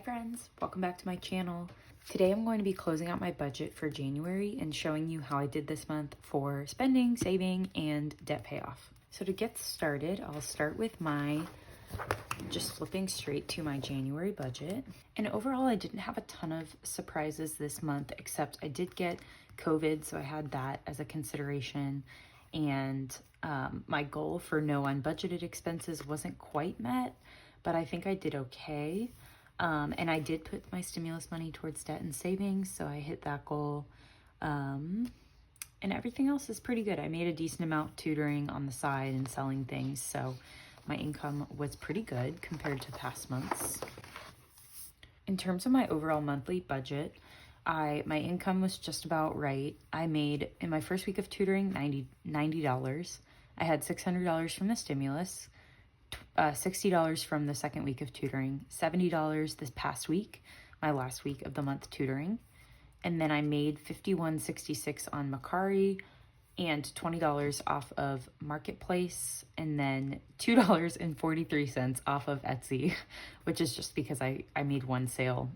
friends, welcome back to my channel. Today I'm going to be closing out my budget for January and showing you how I did this month for spending, saving, and debt payoff. So to get started, I'll start with just flipping straight to my January budget. And overall, I didn't have a ton of surprises this month, except I did get COVID, so I had that as a consideration. And my goal for no unbudgeted expenses wasn't quite met, but I think I did okay. And I did put my stimulus money towards debt and savings, so I hit that goal. And everything else is pretty good. I made a decent amount tutoring on the side and selling things, so my income was pretty good compared to past months. In terms of my overall monthly budget, my income was just about right. I made, in my first week of tutoring, $90. I had $600 from the stimulus, $60 from the second week of tutoring, $70 this past week, my last week of the month tutoring, and then I made $51.66 on Mercari and $20 off of Marketplace, and then $2.43 off of Etsy, which is just because I made one sale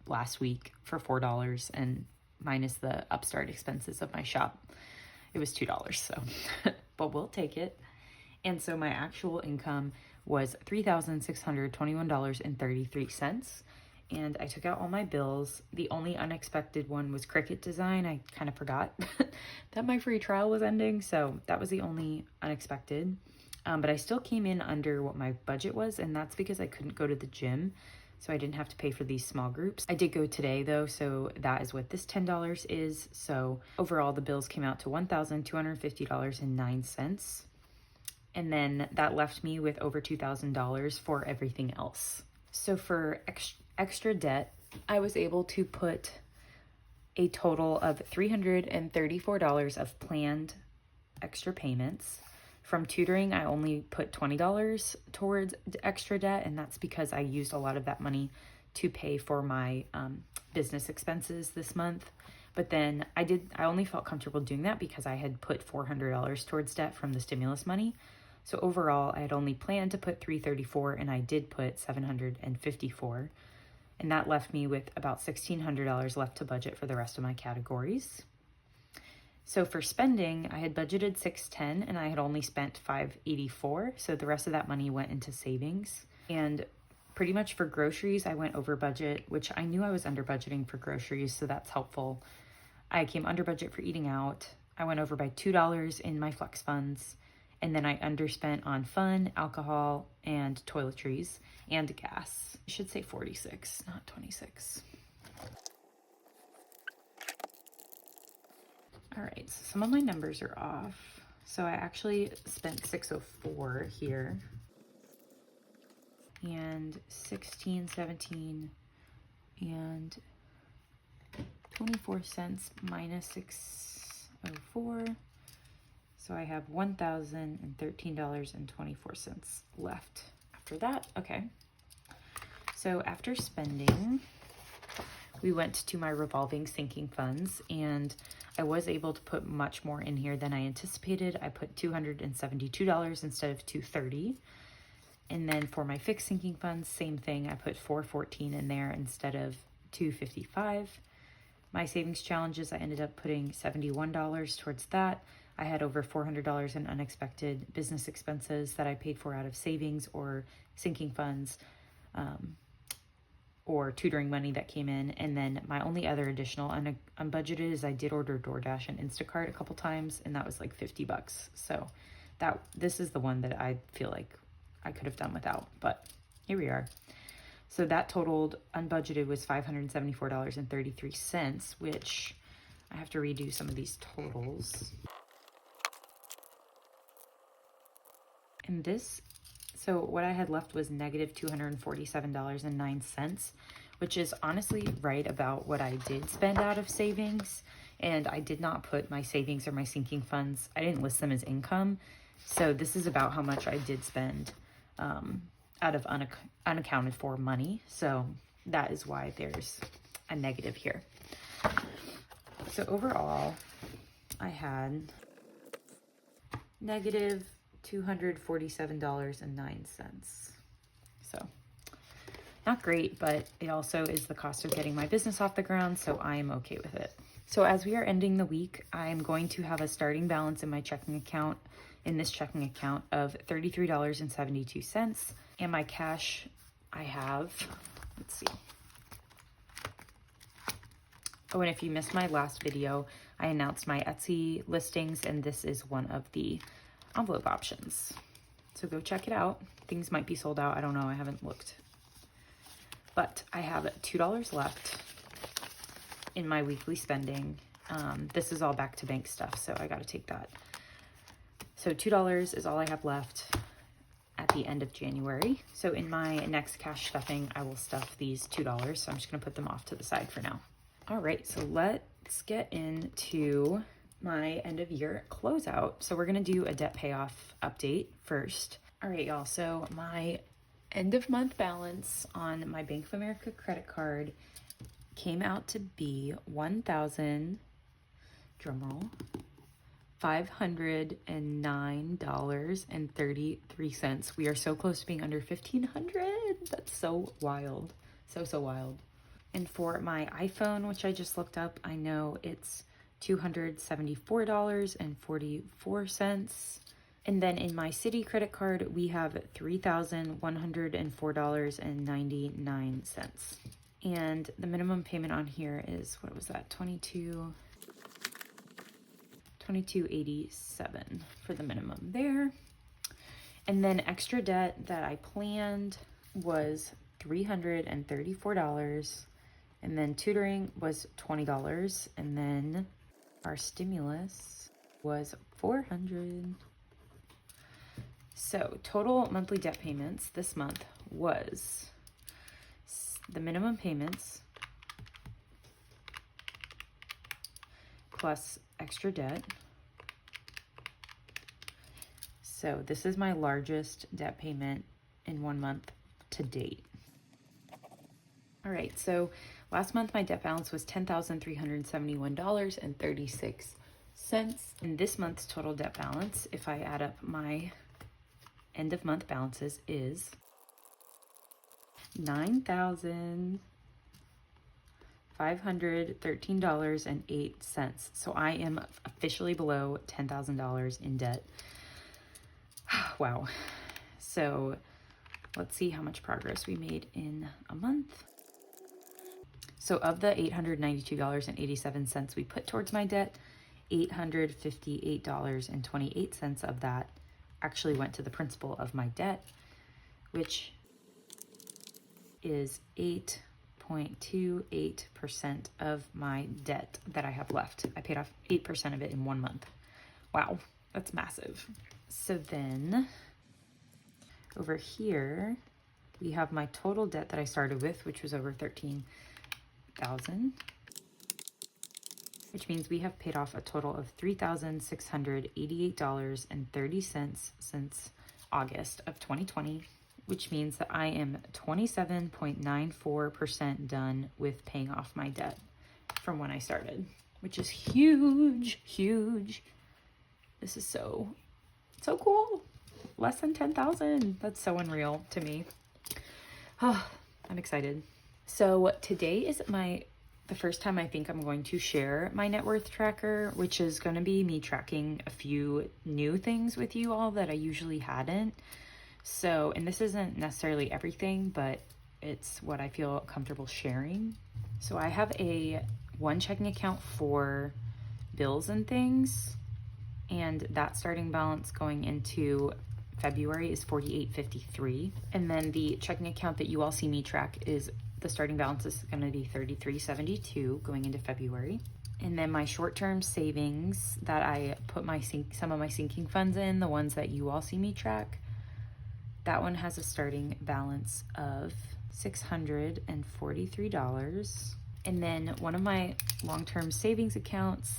last week for $4, and minus the upstart expenses of my shop, it was $2, so but we'll take it. And so my actual income was $3,621.33. And I took out all my bills. The only unexpected one was Cricut Design. I kind of forgot that my free trial was ending, so that was the only unexpected. But I still came in under what my budget was, and that's because I couldn't go to the gym, so I didn't have to pay for these small groups. I did go today though, so that is what this $10 is. So overall, the bills came out to $1,250.09. And then that left me with over $2,000 for everything else. So for extra debt, I was able to put a total of $334 of planned extra payments. From tutoring, I only put $20 towards extra debt, and that's because I used a lot of that money to pay for my business expenses this month. But then I only felt comfortable doing that because I had put $400 towards debt from the stimulus money. So overall, I had only planned to put $334, and I did put $754. And that left me with about $1,600 left to budget for the rest of my categories. So for spending, I had budgeted $610, and I had only spent $584. So the rest of that money went into savings. And pretty much for groceries, I went over budget, which I knew I was under budgeting for groceries, so that's helpful. I came under budget for eating out. I went over by $2 in my flex funds. And then I underspent on fun, alcohol, and toiletries, and gas. I should say 46, not 26. All right, so some of my numbers are off. So I actually spent $604 here. And 16, 17, and 24 cents minus 604. So I have $1,013.24 left after that. Okay. So after spending, we went to my revolving sinking funds, and I was able to put much more in here than I anticipated. I put $272 instead of $230. And then for my fixed sinking funds, same thing. I put $414 in there instead of $255. My savings challenges, I ended up putting $71 towards that. I had over $400 in unexpected business expenses that I paid for out of savings or sinking funds, or tutoring money that came in. And then my only other additional unbudgeted is I did order DoorDash and Instacart a couple times, and that was like $50. So this is the one that I feel like I could have done without, but here we are. So that totaled unbudgeted was $574.33, which I have to redo some of these totals. And so what I had left was negative $247.09, which is honestly right about what I did spend out of savings. And I did not put my savings or my sinking funds, I didn't list them as income. So this is about how much I did spend out of unaccounted for money. So that is why there's a negative here. So overall, I had negative $247.09. So Not great, but it also is the cost of getting my business off the ground, so I am okay with it. So as we are ending the week, I'm going to have a starting balance in my checking account, in this checking account, of $33.72. And my cash, I have, let's see. Oh, and if you missed my last video, I announced my Etsy listings, and this is one of the envelope options. So go check it out. Things might be sold out. I don't know. I haven't looked. But I have $2 left in my weekly spending. This is all back to bank stuff, so I got to take that. So $2 is all I have left at the end of January. So in my next cash stuffing, I will stuff these $2. So I'm just going to put them off to the side for now. All right, so let's get into my end of year closeout. So we're going to do a debt payoff update first. All right, y'all. So my end of month balance on my Bank of America credit card came out to be drumroll, $509.33. We are so close to being under $1,500. That's so wild. So wild. And for my iPhone, which I just looked up, I know it's $274.44. And then in my Citi credit card, we have $3,104.99. And the minimum payment on here is, what was that? $22.87 for the minimum there. And then extra debt that I planned was $334. And then tutoring was $20. And then our stimulus was $400. So total monthly debt payments this month was the minimum payments plus extra debt. So this is my largest debt payment in 1 month to date. All right, so last month my debt balance was $10,371.36. And this month's total debt balance, if I add up my end of month balances, is $9,513.08. So I am officially below $10,000 in debt. Wow. So let's see how much progress we made in a month. So of the $892.87 we put towards my debt, $858.28 of that actually went to the principal of my debt, which is 8.28% of my debt that I have left. I paid off 8% of it in 1 month. Wow, that's massive. So then over here, we have my total debt that I started with, which was over $13,000, which means we have paid off a total of $3,688.30 since August of 2020, which means that I am 27.94% done with paying off my debt from when I started, which is huge, huge. This is so cool. Less than 10,000. That's so unreal to me. Oh, I'm excited. So today is the first time I think I'm going to share my net worth tracker, which is going to be me tracking a few new things with you all that I usually hadn't. So, and this isn't necessarily everything, but it's what I feel comfortable sharing. So I have one checking account for bills and things, and that starting balance going into February is $48.53. And then the checking account that you all see me track is the starting balance is going to be $33.72 going into February. And then my short-term savings that I put some of my sinking funds in, the ones that you all see me track, that one has a starting balance of $643. And then one of my long-term savings accounts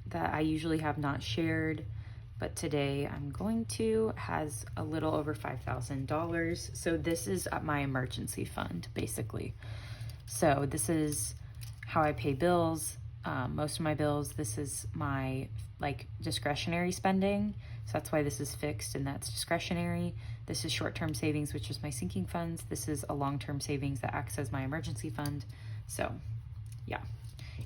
that I usually have not shared, but today I'm going to, has a little over $5,000. So this is my emergency fund, basically. So this is how I pay bills, most of my bills. This is my discretionary spending. So that's why this is fixed and that's discretionary. This is short-term savings, which is my sinking funds. This is a long-term savings that acts as my emergency fund. So yeah.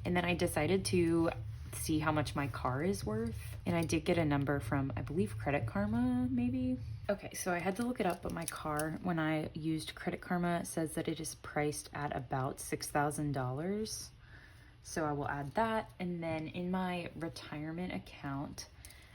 And then I decided to see how much my car is worth. And I did get a number from, I believe, Credit Karma, maybe. Okay, so I had to look it up, but my car, when I used Credit Karma, it says that it is priced at about $6,000. So I will add that. And then in my retirement account,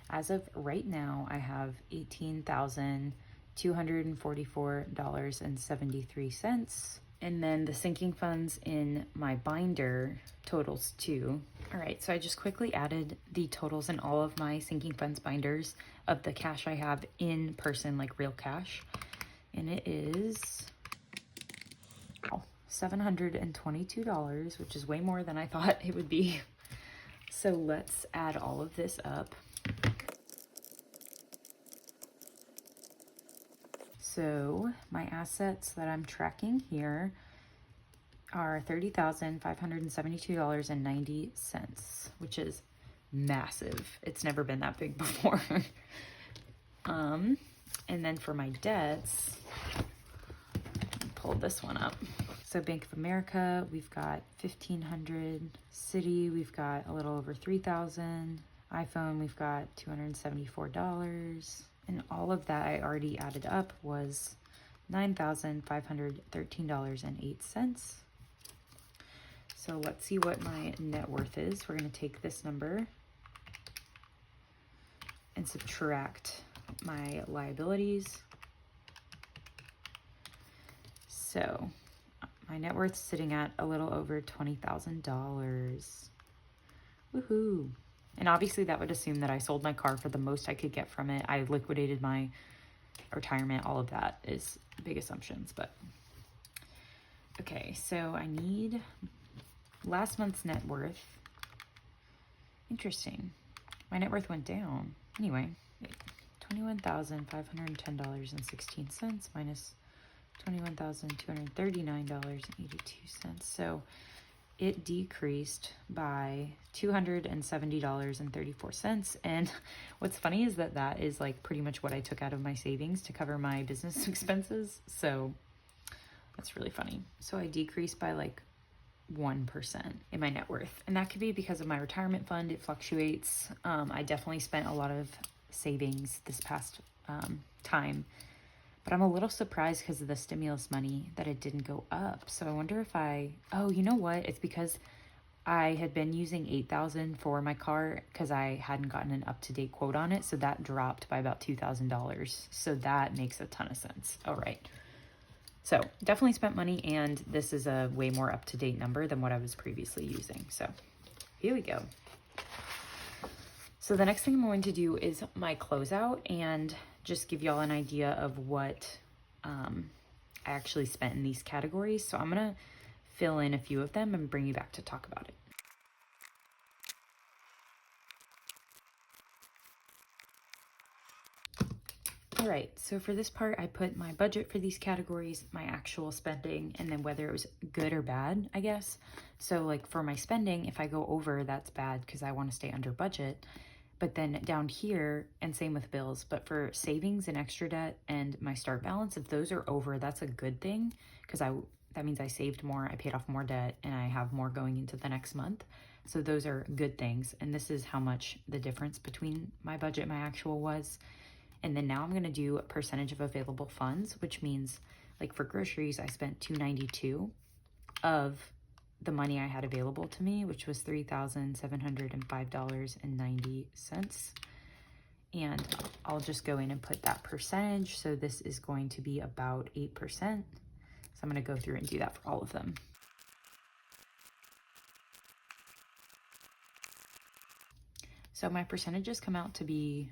as of right now, I have $18,244.73. And then the sinking funds in my binder totals too. All right, so I just quickly added the totals in all of my sinking funds binders of the cash I have in person, like real cash. And it is $722, which is way more than I thought it would be. So let's add all of this up. So my assets that I'm tracking here are $30,572.90, which is massive. It's never been that big before. And then for my debts, pull this one up. So Bank of America, we've got $1,500. Citi, we've got a little over $3,000. iPhone, we've got $274. And all of that I already added up was $9,513.08. So let's see what my net worth is. We're going to take this number and subtract my liabilities. So my net worth is sitting at a little over $20,000. Woohoo! And obviously that would assume that I sold my car for the most I could get from it. I liquidated my retirement. All of that is big assumptions, but okay. So I need last month's net worth. Interesting. My net worth went down. Anyway, $21,510.16 minus $21,239.82. So it decreased by $270.34. And what's funny is that that is like pretty much what I took out of my savings to cover my business expenses. So that's really funny. So I decreased by like 1% in my net worth. And that could be because of my retirement fund. It fluctuates. I definitely spent a lot of savings this past time. But I'm a little surprised because of the stimulus money that it didn't go up. So I wonder if oh, you know what? It's because I had been using $8,000 for my car because I hadn't gotten an up-to-date quote on it. So that dropped by about $2,000. So that makes a ton of sense. All right. So definitely spent money, and this is a way more up-to-date number than what I was previously using. So here we go. So the next thing I'm going to do is my closeout and just give y'all an idea of what I actually spent in these categories. So I'm going to fill in a few of them and bring you back to talk about it. All right, so for this part, I put my budget for these categories, my actual spending, and then whether it was good or bad, I guess. So like for my spending, if I go over, that's bad because I want to stay under budget. But then down here, and same with bills, but for savings and extra debt and my start balance, if those are over, that's a good thing because that means I saved more, I paid off more debt, and I have more going into the next month. So those are good things. And this is how much the difference between my budget and my actual was. And then now I'm going to do a percentage of available funds, which means like for groceries, I spent $292 of the money I had available to me, which was $3,705.90. And I'll just go in and put that percentage. So this is going to be about 8%. So I'm going to go through and do that for all of them. So my percentages come out to be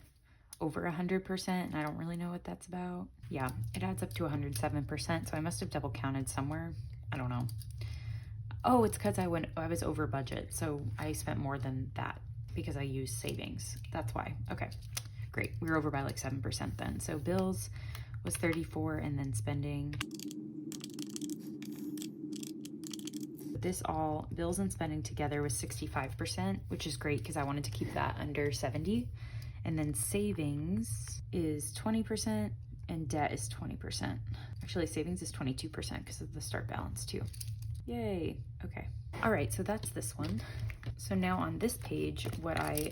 over 100%, and I don't really know what that's about. Yeah, it adds up to 107%, so I must have double counted somewhere. I don't know. Oh, it's because I was over budget, so I spent more than that because I used savings. That's why. Okay, great. We were over by like 7% then. So bills was 34, and then spending. This all, bills and spending together was 65%, which is great because I wanted to keep that under 70. And then savings is 20% and debt is 20%. Actually, savings is 22% because of the start balance too. Yay, okay. All right, so that's this one. So now on this page, what I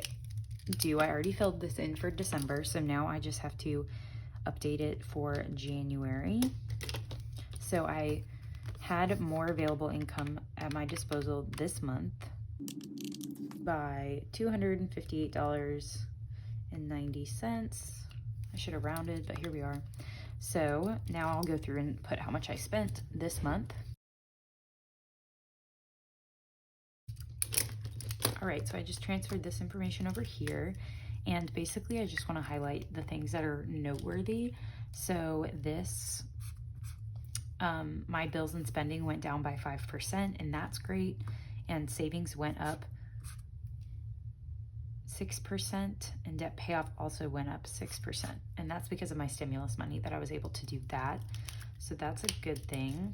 do, I already filled this in for December, so now I just have to update it for January. So I had more available income at my disposal this month by $258.90. I should have rounded, but here we are. So now I'll go through and put how much I spent this month. All right, so I just transferred this information over here, and basically I just want to highlight the things that are noteworthy. So this, my bills and spending went down by 5%, and that's great. And savings went up 6%, and debt payoff also went up 6%. And that's because of my stimulus money that I was able to do that. So that's a good thing.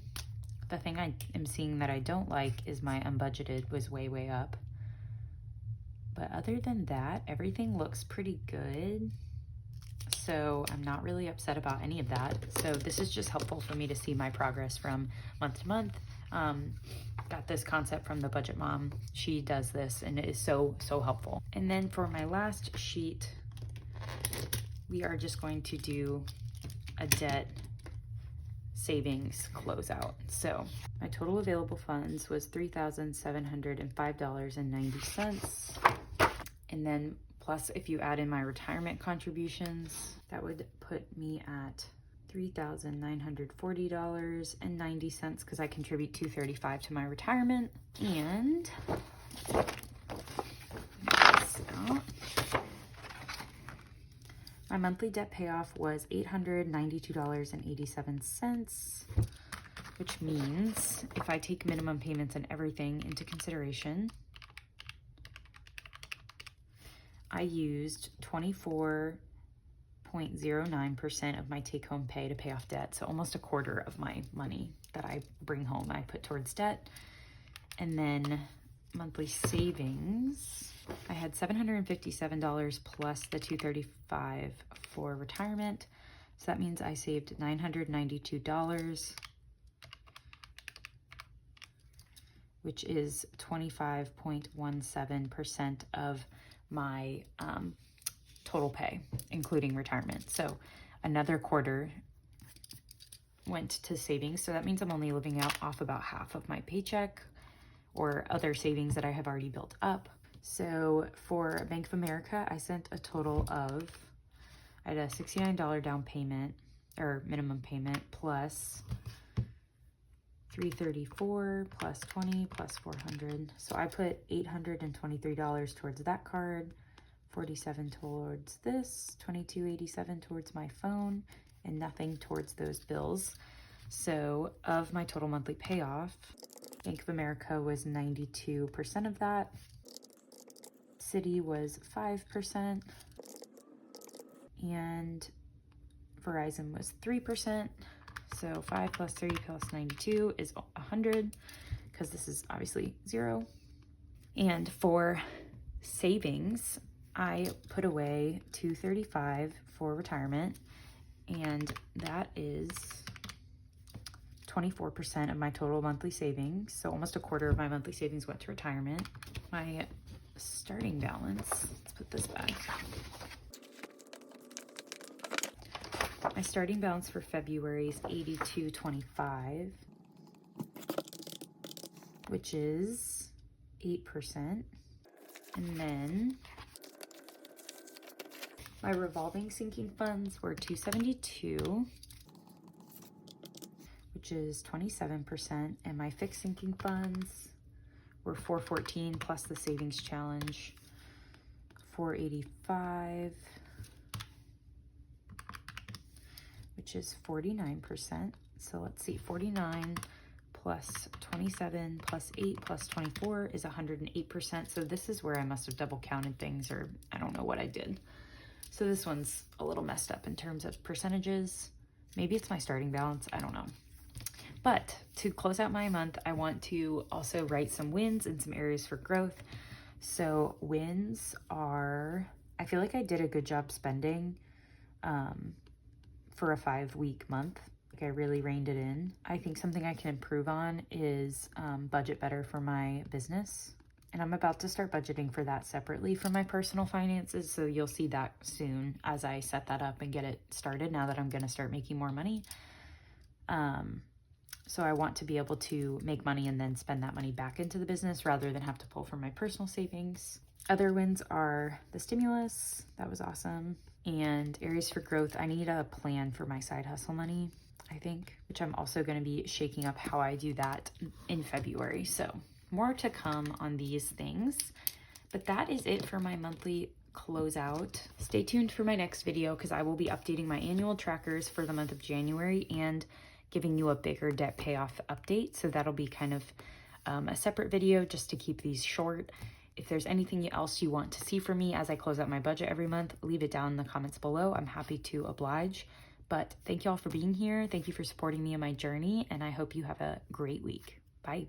The thing I am seeing that I don't like is my unbudgeted was way, way up. But other than that, everything looks pretty good. So I'm not really upset about any of that. So this is just helpful for me to see my progress from month to month. Got this concept from the Budget Mom. She does this and it is so, so helpful. And then for my last sheet, we are just going to do a debt savings closeout. So my total available funds was $3,705.90. And then plus if you add in my retirement contributions, that would put me at $3,940.90 because I contribute $235 to my retirement. And my monthly debt payoff was $892.87, which means if I take minimum payments and everything into consideration, I used 24.09% of my take-home pay to pay off debt. So almost a quarter of my money that I bring home, I put towards debt. And then monthly savings, I had $757 plus the $235 for retirement. So that means I saved $992, which is 25.17% of my total pay, including retirement. So another quarter went to savings. So that means I'm only living off about half of my paycheck or other savings that I have already built up. So for Bank of America, I sent a total of, I had a $69 down payment or minimum payment plus $334 plus 20 plus 400. So I put $823 towards that card, 47 towards this, 2287 towards my phone, and nothing towards those bills. So of my total monthly payoff, Bank of America was 92% of that. Citi was 5%, and Verizon was 3%. So 5 plus 3 plus 92 is 100, because this is obviously 0. And for savings, I put away $235 for retirement, and that is 24% of my total monthly savings. So almost a quarter of my monthly savings went to retirement. My starting balance, let's put this back. My starting balance for February is $82.25, which is 8%. And then my revolving sinking funds were $272, which is 27%. And my fixed sinking funds were $414 plus the savings challenge, $485. Which is 49%. So let's see, 49 plus 27 plus 8 plus 24 is 108%. So this is where I must have double counted things, or I don't know what I did. So this one's a little messed up in terms of percentages. Maybe it's my starting balance, I don't know. But to close out my month, I want to also write some wins and some areas for growth. So wins are I feel like I did a good job spending for a 5-week month. Like I really reined it in. I think something I can improve on is budget better for my business. And I'm about to start budgeting for that separately from my personal finances. So you'll see that soon as I set that up and get it started now that I'm going to start making more money. So I want to be able to make money and then spend that money back into the business rather than have to pull from my personal savings. Other wins are the stimulus. That was awesome. And areas for growth. I need a plan for my side hustle money, I think, which I'm also going to be shaking up how I do that in February. So more to come on these things. But that is it for my monthly closeout. Stay tuned for my next video because I will be updating my annual trackers for the month of January and giving you a bigger debt payoff update. So that'll be kind of a separate video just to keep these short. If there's anything else you want to see from me as I close out my budget every month, leave it down in the comments below. I'm happy to oblige. But thank you all for being here. Thank you for supporting me in my journey, and I hope you have a great week. Bye.